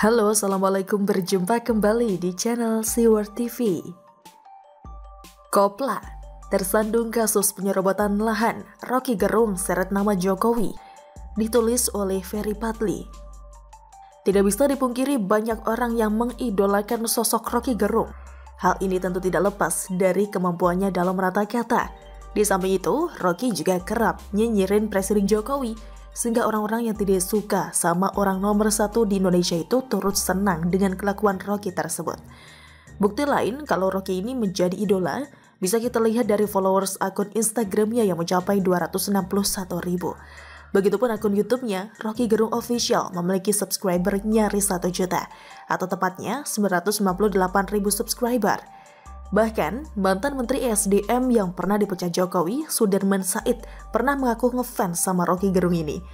Halo, Assalamualaikum, berjumpa kembali di channel Siwar TV. Kopla, tersandung kasus penyerobotan lahan, Rocky Gerung seret nama Jokowi, ditulis oleh Ferry Fadli. Tidak bisa dipungkiri banyak orang yang mengidolakan sosok Rocky Gerung. Hal ini tentu tidak lepas dari kemampuannya dalam menata kata. Di samping itu, Rocky juga kerap nyinyirin Presiden Jokowi, sehingga orang-orang yang tidak suka sama orang nomor satu di Indonesia itu turut senang dengan kelakuan Rocky tersebut. Bukti lain kalau Rocky ini menjadi idola bisa kita lihat dari followers akun Instagramnya yang mencapai 261.000. Begitupun akun YouTube-nya, Rocky Gerung Official memiliki subscriber nyaris 1 juta, atau tepatnya 958.000 subscriber. Bahkan, mantan Menteri SDM yang pernah dipecat Jokowi, Sudirman Said, pernah mengaku ngefans sama Rocky Gerung ini.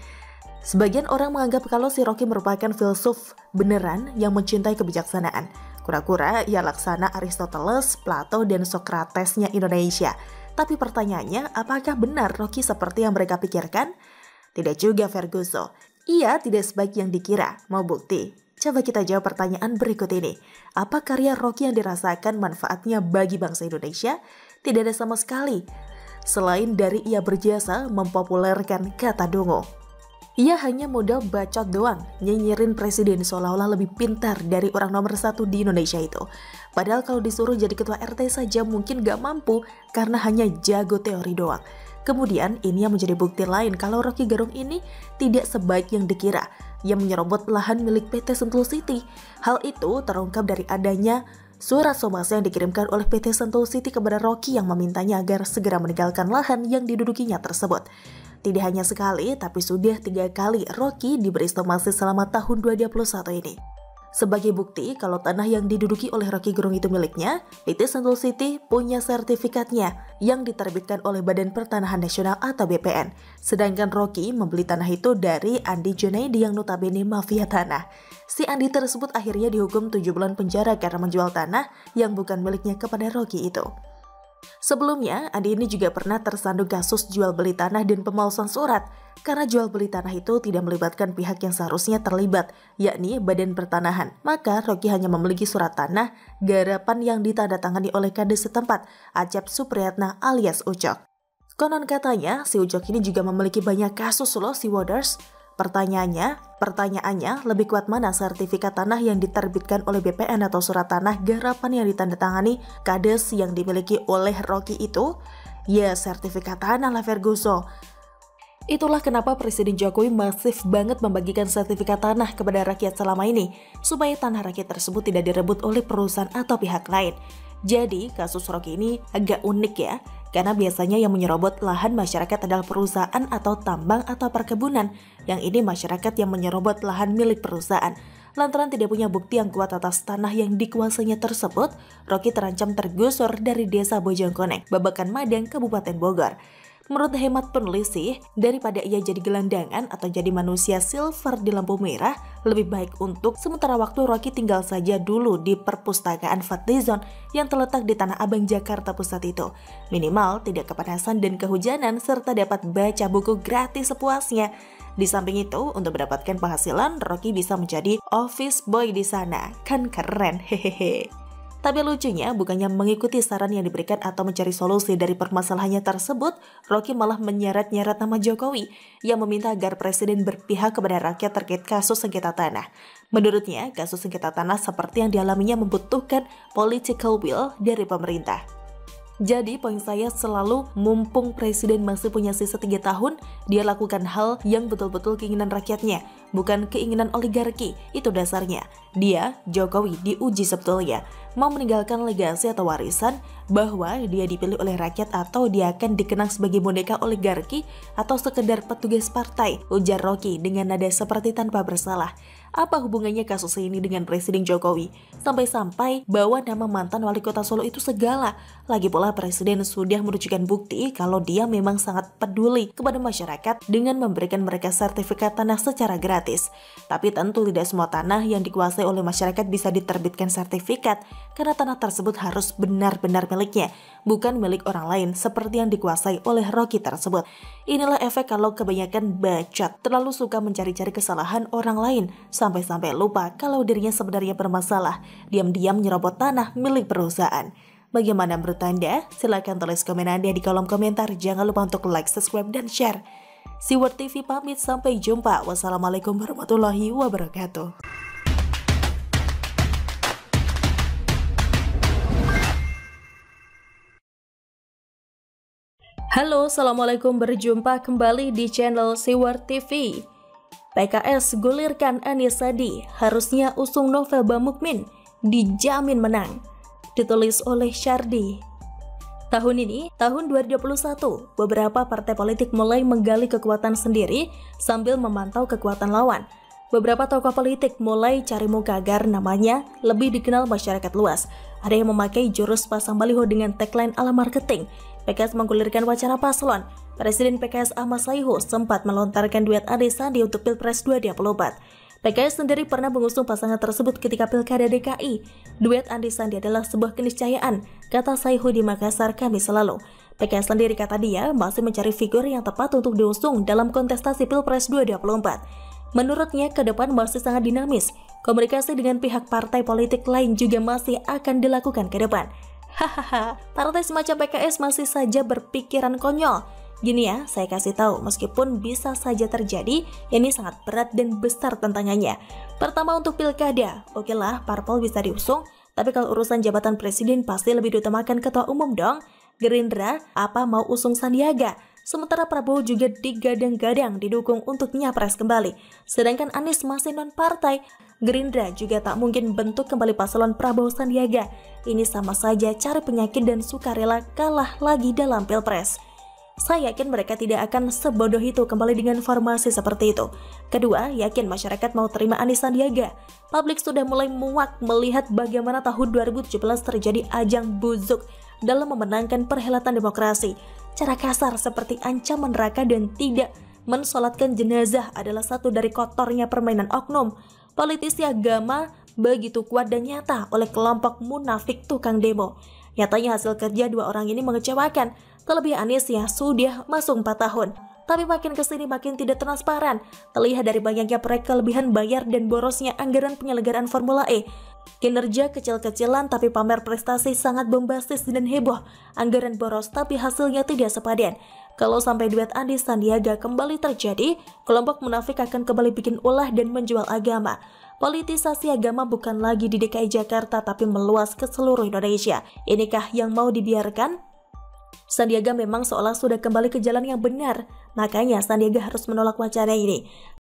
Sebagian orang menganggap kalau si Rocky merupakan filsuf beneran yang mencintai kebijaksanaan. Kura-kura ia laksana Aristoteles, Plato, dan Sokratesnya Indonesia. Tapi pertanyaannya, apakah benar Rocky seperti yang mereka pikirkan? Tidak juga, Ferguson. Ia tidak sebaik yang dikira. Mau bukti? Coba kita jawab pertanyaan berikut ini. Apa karya Rocky yang dirasakan manfaatnya bagi bangsa Indonesia? Tidak ada sama sekali. Selain dari ia berjasa mempopulerkan kata dongo. Ia hanya modal bacot doang, nyinyirin presiden seolah-olah lebih pintar dari orang nomor satu di Indonesia itu. Padahal kalau disuruh jadi ketua RT saja mungkin gak mampu karena hanya jago teori doang. Kemudian ini yang menjadi bukti lain kalau Rocky Gerung ini tidak sebaik yang dikira. Ia menyerobot lahan milik PT Sentul City. Hal itu terungkap dari adanya surat somasi yang dikirimkan oleh PT Sentul City kepada Rocky yang memintanya agar segera meninggalkan lahan yang didudukinya tersebut. Tidak hanya sekali, tapi sudah 3 kali Rocky diberi somasi selama tahun 2021 ini. Sebagai bukti kalau tanah yang diduduki oleh Rocky Gerung itu miliknya, PT Sentul City punya sertifikatnya yang diterbitkan oleh Badan Pertanahan Nasional atau BPN. Sedangkan Rocky membeli tanah itu dari Andi Junaidi yang notabene mafia tanah. Si Andi tersebut akhirnya dihukum 7 bulan penjara karena menjual tanah yang bukan miliknya kepada Rocky itu. Sebelumnya, Andi ini juga pernah tersandung kasus jual beli tanah dan pemalsuan surat. Karena jual beli tanah itu tidak melibatkan pihak yang seharusnya terlibat, yakni Badan Pertanahan. Maka Rocky hanya memiliki surat tanah garapan yang ditandatangani oleh Kades setempat, Acep Supriyatna alias Ucok. Konon katanya, si Ucok ini juga memiliki banyak kasus loh si Woders. Pertanyaannya, lebih kuat mana sertifikat tanah yang diterbitkan oleh BPN atau surat tanah garapan yang ditandatangani Kades yang dimiliki oleh Rocky itu? Ya, sertifikat tanah lah, Ferguson. Itulah kenapa Presiden Jokowi masif banget membagikan sertifikat tanah kepada rakyat selama ini, supaya tanah rakyat tersebut tidak direbut oleh perusahaan atau pihak lain. Jadi, kasus Rocky ini agak unik ya, karena biasanya yang menyerobot lahan masyarakat adalah perusahaan atau tambang atau perkebunan. Yang ini masyarakat yang menyerobot lahan milik perusahaan. Lantaran tidak punya bukti yang kuat atas tanah yang dikuasainya tersebut, Rocky terancam tergusur dari desa Bojongkoneng, Babakan Madang, Kabupaten Bogor. Menurut hemat penulis sih, daripada ia jadi gelandangan atau jadi manusia silver di lampu merah, lebih baik untuk sementara waktu Rocky tinggal saja dulu di perpustakaan Fadlizon yang terletak di Tanah Abang, Jakarta Pusat itu. Minimal tidak kepanasan dan kehujanan serta dapat baca buku gratis sepuasnya. Di samping itu, untuk mendapatkan penghasilan, Rocky bisa menjadi office boy di sana. Kan keren, hehehe. Tapi lucunya, bukannya mengikuti saran yang diberikan atau mencari solusi dari permasalahannya tersebut, Rocky malah menyeret-nyeret nama Jokowi yang meminta agar Presiden berpihak kepada rakyat terkait kasus sengketa tanah. Menurutnya, kasus sengketa tanah seperti yang dialaminya membutuhkan political will dari pemerintah. Jadi poin saya selalu mumpung Presiden masih punya sisa 3 tahun, dia lakukan hal yang betul-betul keinginan rakyatnya, bukan keinginan oligarki. Itu dasarnya. Dia, Jokowi, diuji sebetulnya mau meninggalkan legasi atau warisan bahwa dia dipilih oleh rakyat atau dia akan dikenang sebagai boneka oligarki atau sekedar petugas partai, ujar Rocky dengan nada seperti tanpa bersalah. Apa hubungannya kasus ini dengan Presiden Jokowi? Sampai-sampai bawa nama mantan wali kota Solo itu segala. Lagi pula Presiden sudah menunjukkan bukti kalau dia memang sangat peduli kepada masyarakat dengan memberikan mereka sertifikat tanah secara gratis. Tapi tentu tidak semua tanah yang dikuasai oleh masyarakat bisa diterbitkan sertifikat, karena tanah tersebut harus benar-benar miliknya, bukan milik orang lain seperti yang dikuasai oleh Rocky tersebut. Inilah efek kalau kebanyakan bacot, terlalu suka mencari-cari kesalahan orang lain, sampai-sampai lupa kalau dirinya sebenarnya bermasalah, diam-diam nyerobot tanah milik perusahaan. Bagaimana menurut Anda? Silahkan tulis komen Anda di kolom komentar. Jangan lupa untuk like, subscribe, dan share. Siwar TV pamit, sampai jumpa. Wassalamualaikum warahmatullahi wabarakatuh. Halo, assalamualaikum, berjumpa kembali di channel Siwar TV. PKS gulirkan Anies Sandi, harusnya usung Novel Bamukmin, dijamin menang. Ditulis oleh Syardi. Tahun ini, tahun 2021, beberapa partai politik mulai menggali kekuatan sendiri sambil memantau kekuatan lawan. Beberapa tokoh politik mulai cari muka agar namanya lebih dikenal masyarakat luas. Ada yang memakai jurus pasang baliho dengan tagline ala marketing. PKS menggulirkan wacana paslon. Presiden PKS Ahmad Sayhu sempat melontarkan duet Anies Sandi untuk Pilpres 2024. PKS sendiri pernah mengusung pasangan tersebut ketika Pilkada DKI. Duet Anies Sandi adalah sebuah keniscayaan, kata Sayhu di Makassar Kamis lalu. PKS sendiri, kata dia, masih mencari figur yang tepat untuk diusung dalam kontestasi Pilpres 2024. Menurutnya, ke depan masih sangat dinamis. Komunikasi dengan pihak partai politik lain juga masih akan dilakukan ke depan. Hahaha, partai semacam PKS masih saja berpikiran konyol. Gini ya, saya kasih tahu, meskipun bisa saja terjadi, ini sangat berat dan besar tantangannya. Pertama, untuk pilkada, oke lah, parpol bisa diusung, tapi kalau urusan jabatan presiden pasti lebih diutamakan ketua umum dong. Gerindra, apa mau usung Sandiaga? Sementara Prabowo juga digadang-gadang didukung untuk nyapres kembali. Sedangkan Anies masih non-partai. Gerindra juga tak mungkin bentuk kembali paslon Prabowo Sandiaga. Ini sama saja cari penyakit dan sukarela kalah lagi dalam Pilpres. Saya yakin mereka tidak akan sebodoh itu kembali dengan formasi seperti itu. Kedua, yakin masyarakat mau terima Anies Sandiaga. Publik sudah mulai muak melihat bagaimana tahun 2017 terjadi ajang buzuk dalam memenangkan perhelatan demokrasi. Cara kasar seperti ancaman neraka dan tidak mensolatkan jenazah adalah satu dari kotornya permainan oknum. Politisi agama begitu kuat dan nyata oleh kelompok munafik tukang demo. Nyatanya hasil kerja dua orang ini mengecewakan. Terlebih Anies yang sudah masuk 4 tahun. Tapi makin kesini makin tidak transparan. Terlihat dari banyaknya proyek kelebihan bayar dan borosnya anggaran penyelenggaraan Formula E. Kinerja kecil-kecilan tapi pamer prestasi sangat bombastis dan heboh. Anggaran boros tapi hasilnya tidak sepadan. Kalau sampai duet Anies Sandiaga kembali terjadi, kelompok munafik akan kembali bikin ulah dan menjual agama. Politisasi agama bukan lagi di DKI Jakarta tapi meluas ke seluruh Indonesia. Inikah yang mau dibiarkan? Sandiaga memang seolah sudah kembali ke jalan yang benar. Makanya Sandiaga harus menolak wacana ini.